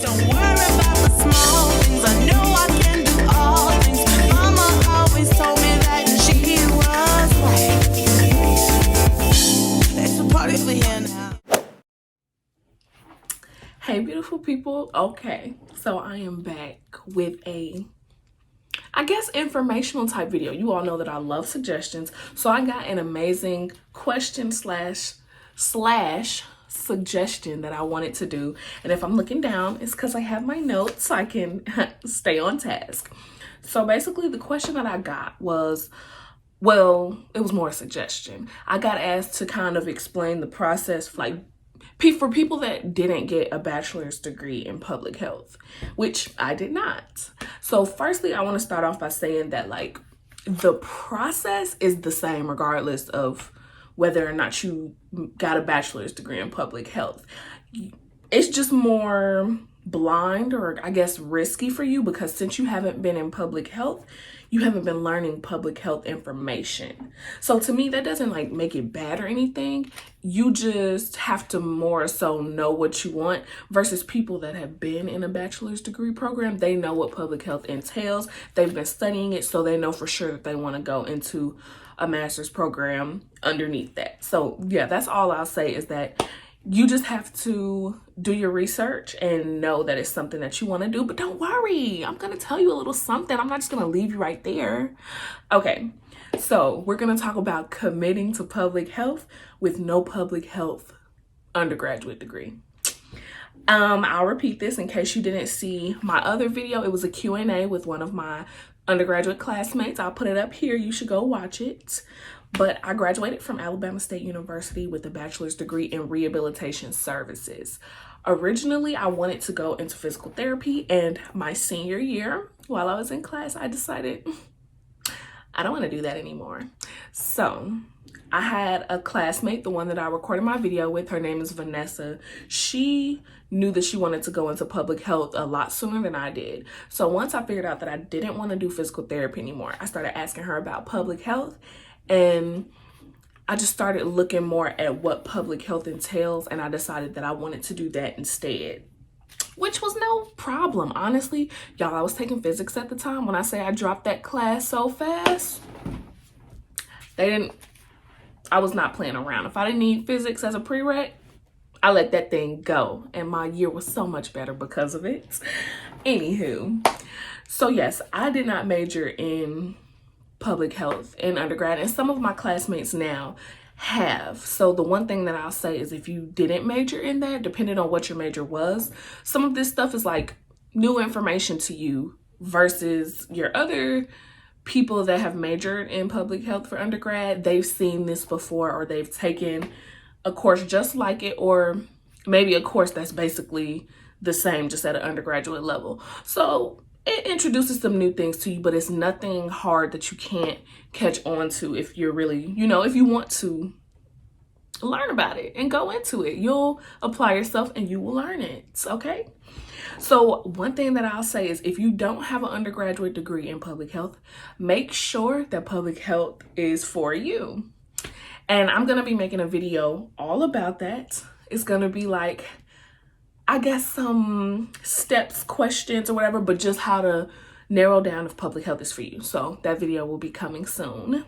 Don't worry about the small things. I know I can do all things. Mama always told me that she was right. Let's party over here now. Hey beautiful people. Okay, so I am back with a, I guess, informational type video. You all know that I love suggestions, so I got an amazing question slash suggestion that I wanted to do. And if I'm looking down, it's because I have my notes so I can stay on task. So basically the question that I got was, well, it was more a suggestion. I got asked to kind of explain the process, like for people that didn't get a bachelor's degree in public health, which I did not. So firstly, I want to start off by saying that like the process is the same regardless of whether or not you got a bachelor's degree in public health. It's just more blind, or I guess risky for you, because since you haven't been in public health, you haven't been learning public health information. So to me, that doesn't like make it bad or anything. You just have to more so know what you want, versus people that have been in a bachelor's degree program. They know what public health entails. They've been studying it, so they know for sure that they want to go into a master's program underneath that. So yeah, that's all I'll say, is that you just have to do your research and know that it's something that you want to do. But don't worry, I'm going to tell you a little something. I'm not just going to leave you right there. Okay, so we're going to talk about committing to public health with no public health undergraduate degree. I'll repeat this in case you didn't see my other video. It was a Q&A with one of my undergraduate classmates. I'll put it up here. You should go watch it. But I graduated from Alabama State University with a bachelor's degree in rehabilitation services. Originally, I wanted to go into physical therapy, and my senior year, while I was in class, I decided I don't want to do that anymore. So I had a classmate, the one that I recorded my video with. Her name is Vanessa. She knew that she wanted to go into public health a lot sooner than I did. So once I figured out that I didn't want to do physical therapy anymore, I started asking her about public health, and I just started looking more at what public health entails, and I decided that I wanted to do that instead, which was no problem, honestly. Y'all, I was taking physics at the time. When I say I dropped that class so fast, I was not playing around. If I didn't need physics as a prereq, I let that thing go, and my year was so much better because of it. Anywho, so yes, I did not major in public health in undergrad, and some of my classmates now have. So the one thing that I'll say is, if you didn't major in that, depending on what your major was, some of this stuff is like new information to you versus your other people that have majored in public health for undergrad. They've seen this before, or they've taken a course just like it, or maybe a course that's basically the same, just at an undergraduate level. So it introduces some new things to you, but it's nothing hard that you can't catch on to if you're really, if you want to learn about it and go into it. You'll apply yourself and you will learn it, okay? So one thing that I'll say is, if you don't have an undergraduate degree in public health, make sure that public health is for you. And I'm going to be making a video all about that. It's going to be like, I guess, some steps, questions, or whatever, but just how to narrow down if public health is for you. So that video will be coming soon.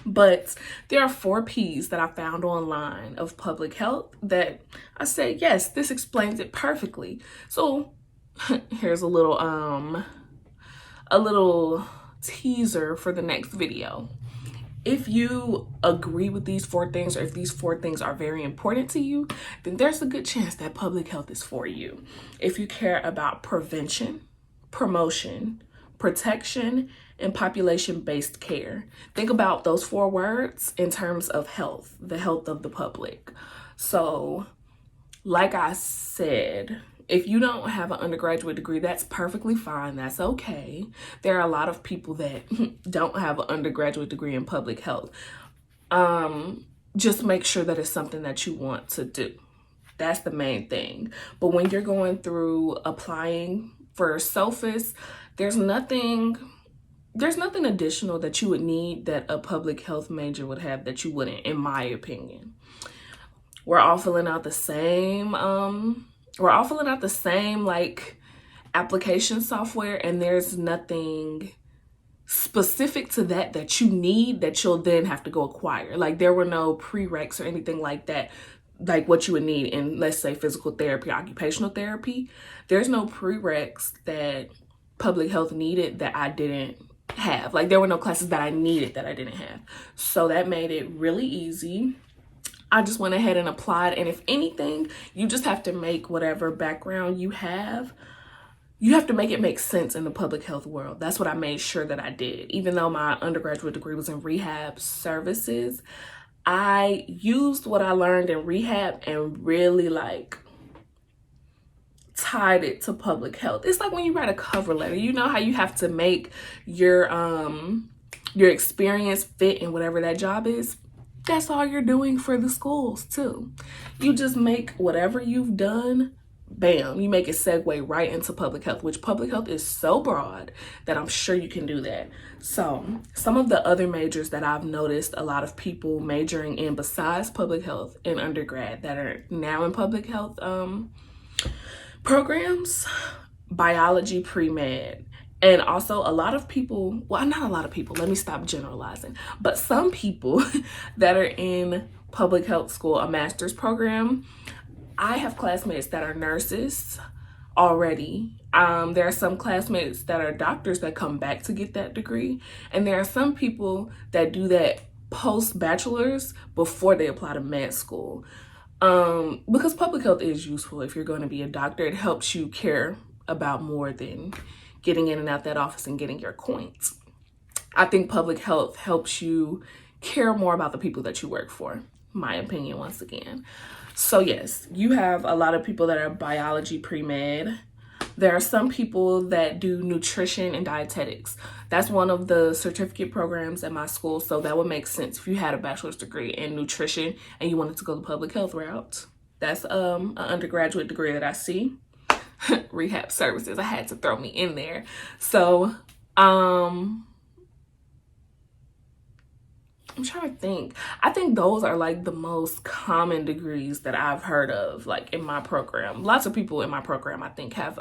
But there are 4 P's that I found online of public health that I say, yes, this explains it perfectly. So here's a little teaser for the next video. If you agree with these 4 things, or if these 4 things are very important to you, then there's a good chance that public health is for you. If you care about prevention, promotion, protection, and population-based care, think about those 4 words in terms of health, the health of the public. So, like I said, if you don't have an undergraduate degree, that's perfectly fine. That's okay. There are a lot of people that don't have an undergraduate degree in public health. Just make sure that it's something that you want to do. That's the main thing. But when you're going through applying for SOFIS, there's nothing additional that you would need that a public health major would have that you wouldn't, in my opinion. We're all filling out the same we're all filling out the same like application software, and there's nothing specific to that you need that you'll then have to go acquire. Like there were no prereqs or anything like that, like what you would need in, let's say, physical therapy, occupational therapy. There's no prereqs that public health needed that I didn't have. Like there were no classes that I needed that I didn't have. So that made it really easy. I just went ahead and applied. And if anything, you just have to make whatever background you have to make it make sense in the public health world. That's what I made sure that I did. Even though my undergraduate degree was in rehab services, I used what I learned in rehab and really like tied it to public health. It's like when you write a cover letter, you know how you have to make your experience fit in whatever that job is. That's all you're doing for the schools too. You just make whatever you've done, bam, you make it segue right into public health, which public health is so broad that I'm sure you can do that. So some of the other majors that I've noticed a lot of people majoring in besides public health in undergrad that are now in public health programs, biology pre-med. And also a lot of people, well, not a lot of people, let me stop generalizing, but some people that are in public health school, a master's program, I have classmates that are nurses already. There are some classmates that are doctors that come back to get that degree. And there are some people that do that post-bachelor's before they apply to med school. Because public health is useful if you're going to be a doctor. It helps you care about more than getting in and out that office and getting your coins. I think public health helps you care more about the people that you work for, my opinion once again. So yes, you have a lot of people that are biology pre-med. There are some people that do nutrition and dietetics. That's one of the certificate programs at my school, so that would make sense if you had a bachelor's degree in nutrition and you wanted to go the public health route. That's an undergraduate degree that I see. Rehab services, I had to throw me in there. So I'm trying to think. I think those are like the most common degrees that I've heard of, like in my program. Lots of people in my program, I think, have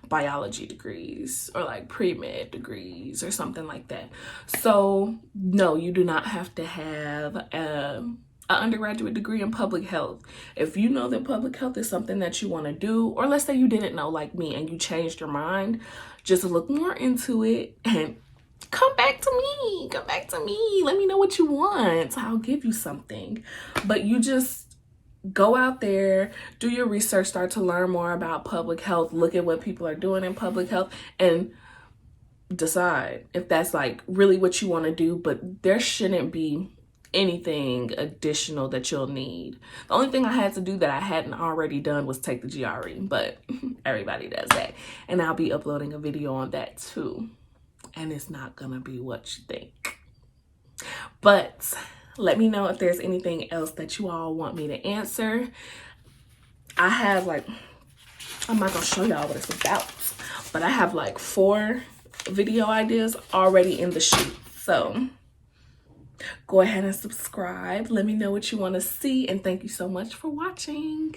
biology degrees or like pre-med degrees or something like that. So no, you do not have to have an undergraduate degree in public health. If you know that public health is something that you want to do, or let's say you didn't know like me and you changed your mind, just look more into it and come back to me. Let me know what you want. I'll give you something. But you just go out there, do your research, start to learn more about public health, look at what people are doing in public health, and decide if that's like really what you want to do. But there shouldn't be anything additional that you'll need. The only thing I had to do that I hadn't already done was take the GRE, but everybody does that. And I'll be uploading a video on that too. And it's not gonna be what you think. But let me know if there's anything else that you all want me to answer. I have like, I'm not gonna show y'all what it's about, but I have like 4 video ideas already in the shoot. So go ahead and subscribe. Let me know what you want to see, and thank you so much for watching.